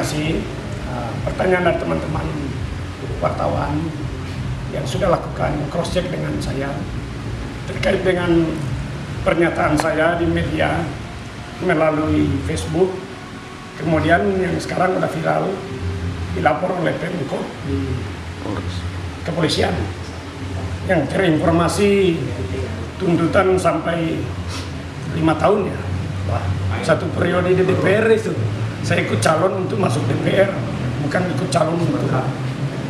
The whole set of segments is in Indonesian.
kasih pertanyaan dari teman-teman wartawan yang sudah lakukan cross check dengan saya terkait dengan pernyataan saya di media melalui Facebook, kemudian yang sekarang udah viral dilapor oleh Pemkot di kepolisian yang terinformasi tuntutan sampai 5 tahun ya. Wah, 1 periode di DPR itu. Saya ikut calon untuk masuk DPR, bukan ikut calon untuk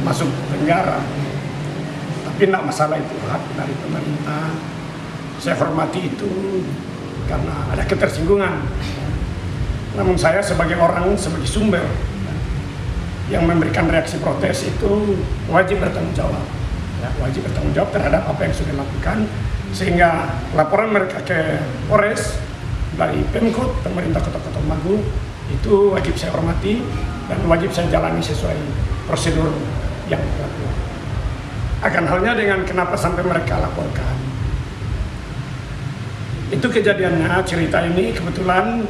masuk penjara. Tapi tidak masalah, itu hak dari pemerintah. Saya hormati itu karena ada ketersinggungan. Namun saya sebagai orang, sebagai sumber yang memberikan reaksi protes itu wajib bertanggung jawab. Ya, wajib bertanggung jawab terhadap apa yang sudah dilakukan, sehingga laporan mereka ke Polres dari Pemkot, pemerintah Kota Magung, itu wajib saya hormati dan wajib saya jalani sesuai prosedur yang berlaku. Akan halnya dengan kenapa sampai mereka laporkan. Itu kejadiannya, cerita ini kebetulan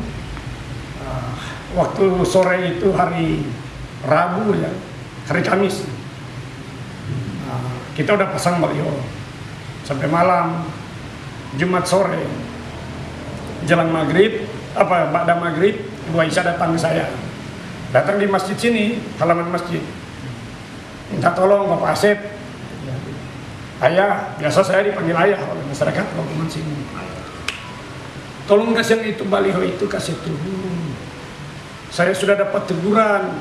waktu sore itu hari Rabu ya, hari Kamis. Kita udah pasang baliho sampai malam. Jumat sore jelang maghrib, ba'da maghrib, Ibu Aisyah datang ke saya. Datang di masjid sini, halaman masjid. Minta tolong Bapak Asep. Ayah, biasa saya dipanggil ayah oleh masyarakat lingkungan sini. Tolong kasih yang itu baliho itu kasih turun. Saya sudah dapat teguran.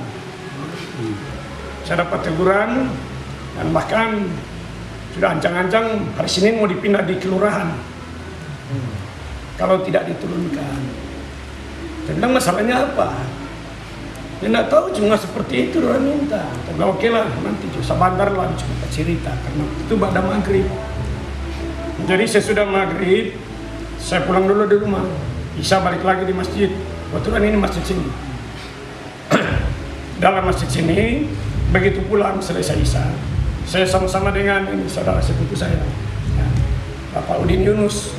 Saya dapat teguran dan bahkan sudah ancang-ancang hari Senin mau dipindah di kelurahan. Kalau tidak diturunkan. Tentang masalahnya apa? Ya tidak tahu, cuma seperti itu orang minta. Tapi oke lah, nanti sebentar lah cuma cerita karena itu pada maghrib. Jadi saya sudah maghrib, saya pulang dulu di rumah. Isya balik lagi di masjid. Kebetulan ini masjid sini. Dalam masjid sini, begitu pulang selesai Isya, saya sama-sama dengan ini saudara sepupu saya, ya, Bapak Udin Yunus,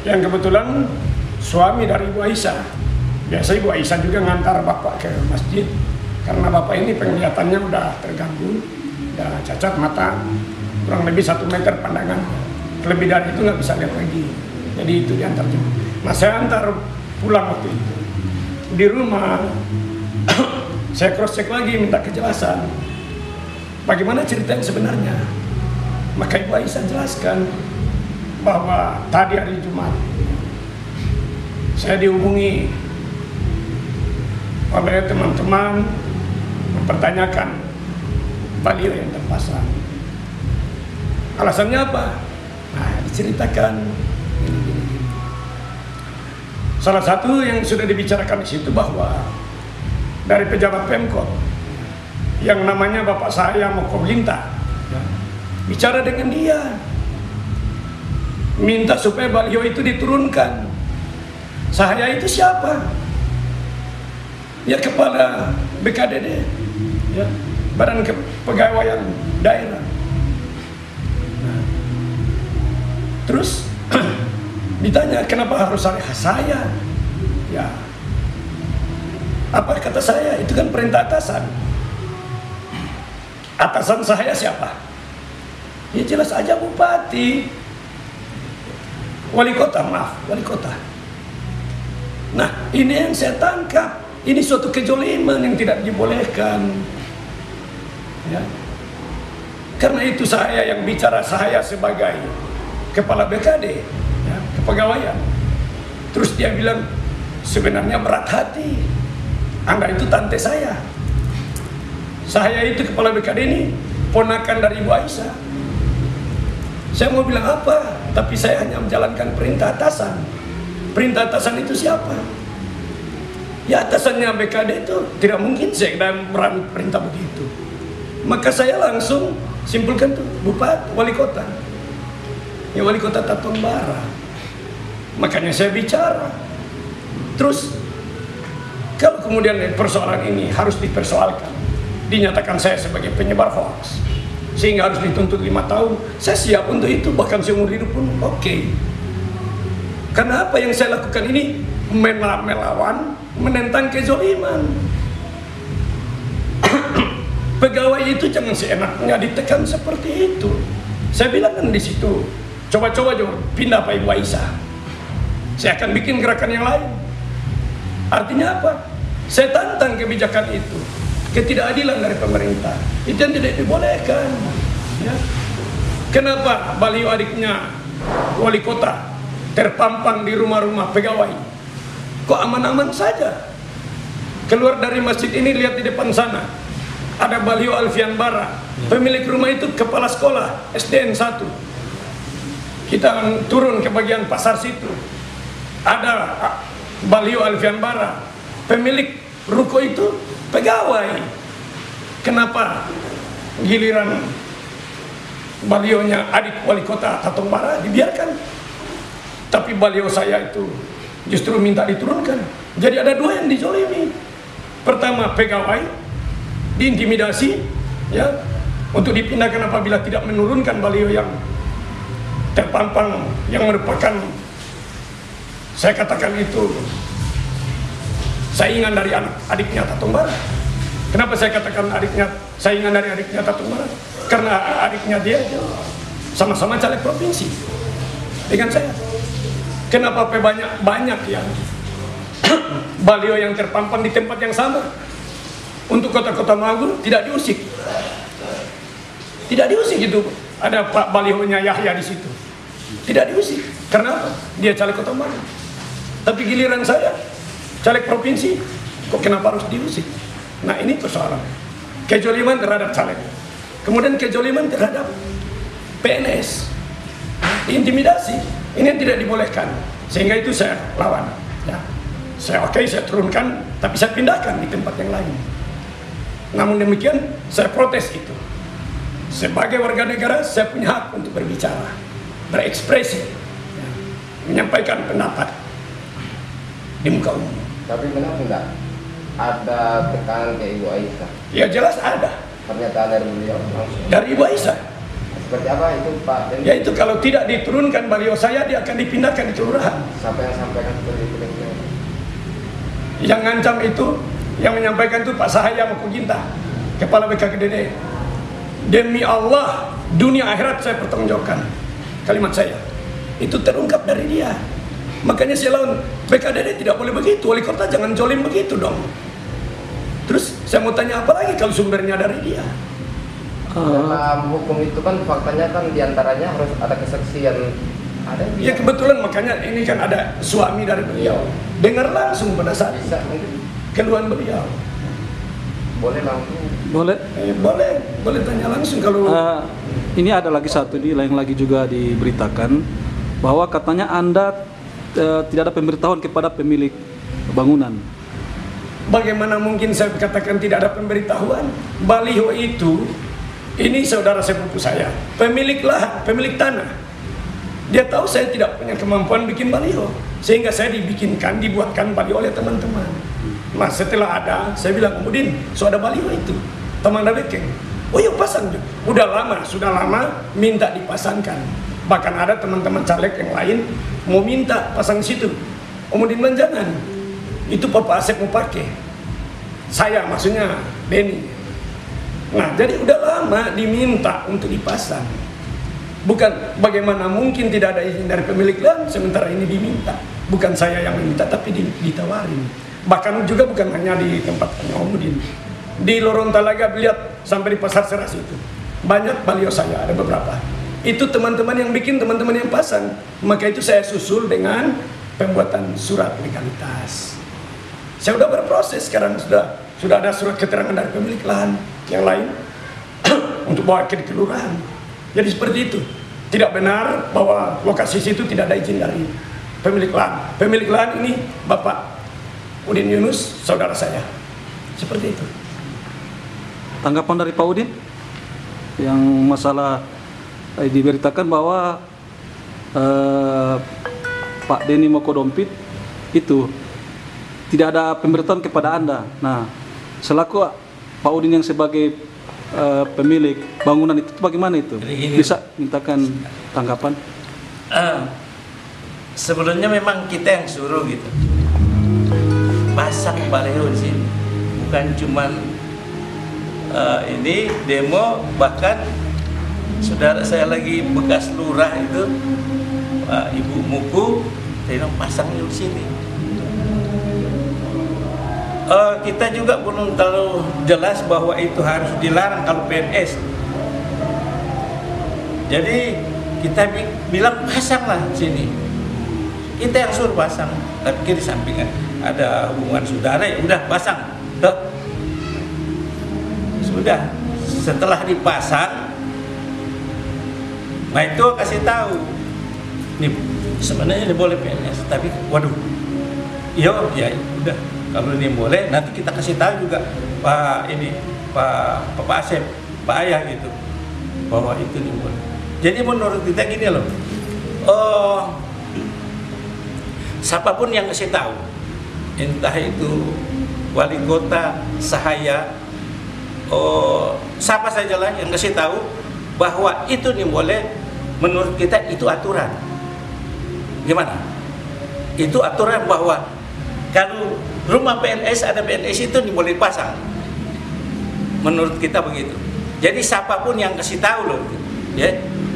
yang kebetulan suami dari Ibu Aisyah. Biasa Ibu Aisyah juga ngantar Bapak ke masjid karena Bapak ini penglihatannya udah terganggu, udah cacat mata, kurang lebih 1 meter pandangan, lebih dari itu nggak bisa lihat lagi. Jadi itu diantar juga. Nah, saya antar pulang waktu itu. Di rumah saya cross check lagi, minta kejelasan bagaimana cerita yang sebenarnya. Maka Ibu Aisyah jelaskan bahwa tadi hari Jumat saya dihubungi oleh teman-teman mempertanyakan baliho yang terpasang. Alasannya apa? Nah, diceritakan. Salah satu yang sudah dibicarakan di situ bahwa dari pejabat Pemkot yang namanya Bapak saya Mokoblinta bicara dengan dia, minta supaya baliho itu diturunkan. Saya itu siapa? Ya kepala BKDD, ya, Badan Kepegawaian Daerah. Nah, terus ditanya kenapa harus saya? Ya, apa kata saya? Itu kan perintah atasan. Atasan saya siapa? Ya jelas aja bupati, wali kota, wali kota. Nah, ini yang saya tangkap. Ini suatu kezoliman yang tidak dibolehkan. Ya. Karena itu saya yang bicara, saya sebagai kepala BKD, ya, kepegawaian. Terus dia bilang, sebenarnya berat hati. Anda itu tante saya. Saya itu kepala BKD ini ponakan dari Ibu Aisyah. Saya mau bilang apa? Tapi saya hanya menjalankan perintah atasan. Perintah atasan itu siapa? Ya atasannya BKD itu tidak mungkin saya dalam perintah begitu. Maka saya langsung simpulkan tuh bupati, wali kota. Ya wali kota Tatongbara. Makanya saya bicara. Terus kalau kemudian persoalan ini harus dipersoalkan, dinyatakan saya sebagai penyebar hoax, sehingga harus dituntut 5 tahun, saya siap untuk itu, bahkan seumur hidup pun oke. Karena apa yang saya lakukan ini melawan, menentang kezoliman. itu jangan seenaknya ditekan seperti itu. Saya bilang kan di situ, coba-coba pindah Pak Ibu Aisyah. Saya akan bikin gerakan yang lain. Artinya apa? Saya tantang kebijakan itu, ketidakadilan dari pemerintah. Itu yang tidak dibolehkan. Ya. Kenapa baliho adiknya wali kota terpampang di rumah-rumah pegawai? Kok aman-aman saja? Keluar dari masjid ini, lihat di depan sana, ada baliho Alfian Bara. Pemilik rumah itu kepala sekolah SDN 1. Kita turun ke bagian pasar situ, ada baliho Alfian Bara. Pemilik ruko itu pegawai. Kenapa giliran balionya adik wali kota Tatong Bara dibiarkan, tapi balio saya itu justru minta diturunkan? Jadi ada dua yang dizolimi. Pertama, pegawai diintimidasi, ya, untuk dipindahkan apabila tidak menurunkan balio yang terpampang, yang merupakan, saya katakan itu saingan dari adiknya Tatong Bara. Kenapa saya katakan saingan dari adiknya Tatong Bara? Karena adiknya dia sama-sama caleg provinsi dengan saya. Kenapa banyak yang baliho yang terpampang di tempat yang sama? Untuk kota-kota Magur tidak diusik. Tidak diusik itu. Ada Pak balihonya Yahya di situ. Tidak diusik. Karena apa? Dia caleg kota Magur. Tapi giliran saya caleg provinsi, kok kenapa harus diusik? Nah, ini persoalan kejoliman terhadap caleg. Kemudian kejoliman terhadap PNS, intimidasi, ini yang tidak dibolehkan. Sehingga itu saya lawan. Ya. Saya turunkan, tapi saya pindahkan di tempat yang lain. Namun demikian, saya protes itu. Sebagai warga negara, saya punya hak untuk berbicara, berekspresi, ya, menyampaikan pendapat di muka umum. Tapi benar enggak ada tekanan ke Ibu Aisyah? Ya jelas ada. Pernyataan dari beliau langsung. Dari Ibu Aisyah. Seperti apa itu Pak? Ya itu kalau tidak diturunkan baliho saya, dia akan dipindahkan di kelurahan. Siapa yang sampaikan seperti itu? Yang ngancam itu, yang menyampaikan itu Pak Sahaya Mokoginta, Kepala BKKDD. Demi Allah, dunia akhirat saya pertanggungjawabkan kalimat saya. Itu terungkap dari dia. Makanya saya lawan, BKKDD tidak boleh begitu, wali kota jangan jolim begitu dong. Terus saya mau tanya apa lagi kalau sumbernya dari dia? Dalam hukum itu kan faktanya kan diantaranya harus ada kesaksian. Ada ya kebetulan makanya ini kan ada suami dari beliau. Dengar langsung pada saat bisa mungkin keluhan beliau. Boleh langsung. Boleh. Boleh tanya langsung kalau. Ini ada lagi satu yang lagi juga diberitakan bahwa katanya Anda tidak ada pemberitahuan kepada pemilik bangunan. Bagaimana mungkin saya katakan tidak ada pemberitahuan? Baliho itu, ini saudara sepupu saya, pemilik lahan, pemilik tanah. Dia tahu saya tidak punya kemampuan bikin baliho, sehingga saya dibuatkan baliho oleh teman-teman. Nah setelah ada, saya bilang, kemudian so ada baliho itu, teman ada bikin. Oh yuk pasang, sudah lama minta dipasangkan. Bahkan ada teman-teman caleg yang lain mau minta pasang situ. Kemudian bilang jangan, itu Bapak Asep mau pakai. Saya maksudnya Benny. Nah jadi udah lama diminta untuk dipasang. Bukan bagaimana mungkin tidak ada izin dari pemilik lahan sementara ini diminta. Bukan saya yang meminta tapi ditawarin. Bahkan juga bukan hanya di tempat Omudin. Di Lorong Talaga lihat sampai di Pasar Seras itu. Banyak baliho saya, ada beberapa. Itu teman-teman yang bikin, teman-teman yang pasang. Maka itu saya susul dengan pembuatan surat legalitas. Saya sudah berproses sekarang, sudah ada surat keterangan dari pemilik lahan yang lain untuk bawa ke kelurahan. Jadi seperti itu. Tidak benar bahwa lokasi situ tidak ada izin dari pemilik lahan. Pemilik lahan ini Bapak Udin Yunus, saudara saya. Seperti itu. Tanggapan dari Pak Udin yang masalah diberitakan bahwa Pak Denny Mokodompit itu tidak ada pemberitahuan kepada Anda. Nah, selaku Pak Udin yang sebagai pemilik bangunan itu bagaimana itu? Bisa mintakan tanggapan? Sebenarnya memang kita yang suruh gitu. Pasang baliho di sini. Bukan cuman ini demo, bahkan saudara saya lagi bekas lurah itu, Ibu Muku, saya bilang pasang di sini. Kita juga belum terlalu jelas bahwa itu harus dilarang kalau PNS. Jadi kita bilang pasanglah sini. Kita yang suruh pasang. Tapi di samping ada hubungan saudara, ya udah pasang. Sudah. Setelah dipasang, nah itu kasih tahu. Nih sebenarnya ini boleh PNS, tapi waduh. Ya udah. Kalau ini boleh, nanti kita kasih tahu juga Pak Asep, Pak Ayah gitu, bahwa itu ini boleh. Jadi menurut kita gini loh, siapapun yang kasih tahu, entah itu wali kota, saya, siapa sajalah yang kasih tahu bahwa itu nih boleh, menurut kita itu aturan. Gimana? Itu aturan bahwa kalau rumah PNS ada PNS itu boleh pasang. Menurut kita begitu. Jadi siapapun yang kasih tahu loh, ya,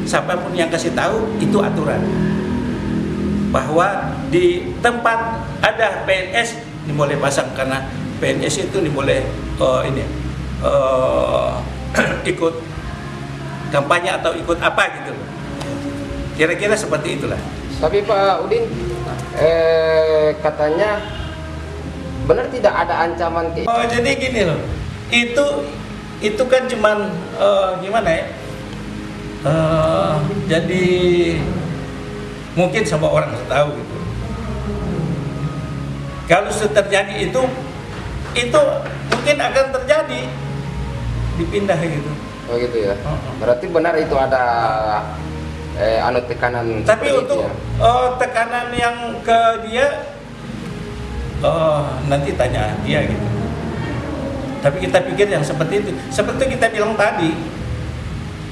siapapun yang kasih tahu itu aturan. Bahwa di tempat ada PNS boleh pasang, karena PNS itu boleh ikut kampanye atau ikut apa gitu. Kira-kira seperti itulah. Tapi Pak Udin, katanya benar tidak ada ancaman ke... Jadi gini loh, itu kan cuman gimana ya? Jadi mungkin semua orang tahu gitu. Kalau sudah terjadi itu mungkin akan terjadi dipindah gitu. Oh gitu ya. Berarti benar itu ada tekanan. Tapi untuk ya? Tekanan yang ke dia, nanti tanya dia gitu. Tapi kita pikir yang seperti itu, seperti kita bilang tadi,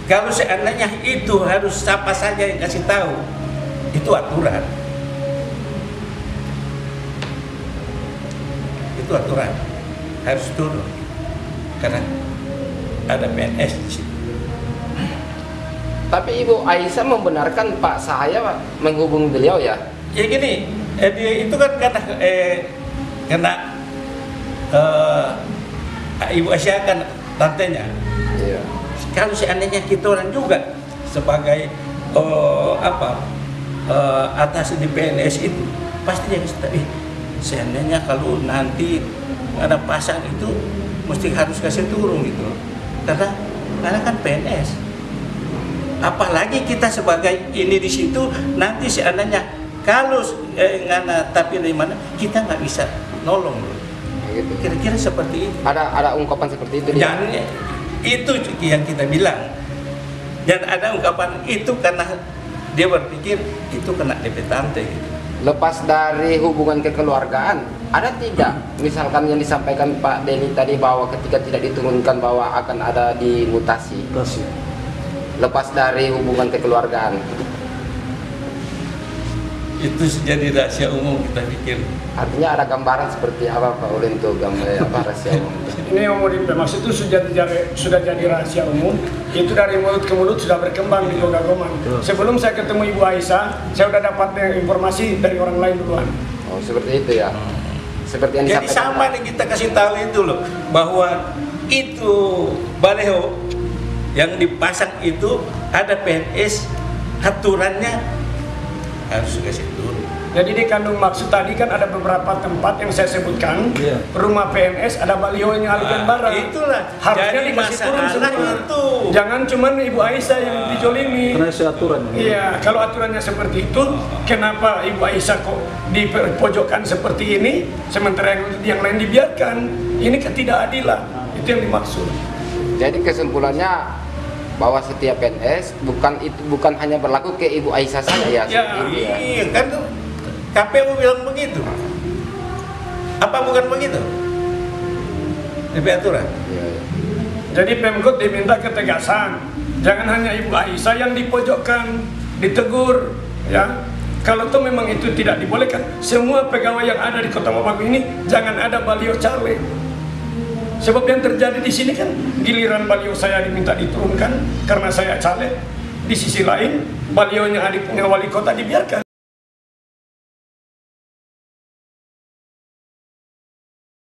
kalau seandainya itu harus siapa saja yang kasih tahu, itu aturan. Itu aturan, harus turun karena ada PNS di situ. Tapi Ibu Aisyah membenarkan Pak Sahaya menghubungi beliau ya? Ya gini, dia itu kan karena Ibu Aisyah kan tantenya. Iya. Kalau seandainya kita orang juga sebagai atas di PNS itu pasti dia kasih seandainya kalau nanti ada pasang itu mesti harus kasih turun gitu, karena kan PNS. Apalagi kita sebagai ini di situ nanti seandainya kalau tapi dari mana kita nggak bisa nolong loh. Gitu. Kira-kira seperti itu. Ada ungkapan seperti itu. Dan itu yang kita bilang. Dan ada ungkapan itu karena dia berpikir itu kena DP tante gitu. Lepas dari hubungan kekeluargaan, ada tidak misalkan yang disampaikan Pak Denny tadi bahwa ketika tidak diturunkan bahwa akan ada dimutasi? Lepas dari hubungan kekeluargaan, itu jadi rahasia umum kita pikir. artinya ada gambaran seperti apa Pak Ulin tuh gambar apa rahasia umum? Ini yang mau dimaksud itu sudah jadi rahasia umum. Itu dari mulut ke mulut sudah berkembang di Gogagoman. Sebelum saya ketemu Ibu Aisyah, saya sudah dapat informasi dari orang lain duluan. Oh seperti itu ya. Seperti yang jadi sama nih kita kasih tahu itu loh, bahwa itu baleho yang dipasang itu ada PNS, aturannya harus kasih turun. Jadi di kandung maksud tadi kan ada beberapa tempat yang saya sebutkan, rumah PNS ada baliho yang alihkan barang. Itulah. Harusnya jadi dikasih turun semua. itu. Jangan cuman Ibu Aisyah yang dijolimi. Karena itu aturan. Iya, kalau aturannya seperti itu, kenapa Ibu Aisyah kok dipojokkan seperti ini, sementara yang lain dibiarkan? Ini ketidakadilan. Itu yang dimaksud. Jadi kesimpulannya bahwa setiap PNS bukan hanya berlaku ke Ibu Aisyah saja ya. Iya, kan KPU bilang begitu. Apa bukan begitu? DP aturan. Jadi Pemkot diminta ketegasan. Jangan hanya Ibu Aisyah yang dipojokkan, ditegur, ya. Kalau itu memang itu tidak dibolehkan, semua pegawai yang ada di Kota Mobagu ini jangan ada baliho caleg. Sebab yang terjadi di sini kan giliran beliau saya diminta diturunkan karena saya caleg. Di sisi lain, beliaunya adiknya wali kota dibiarkan.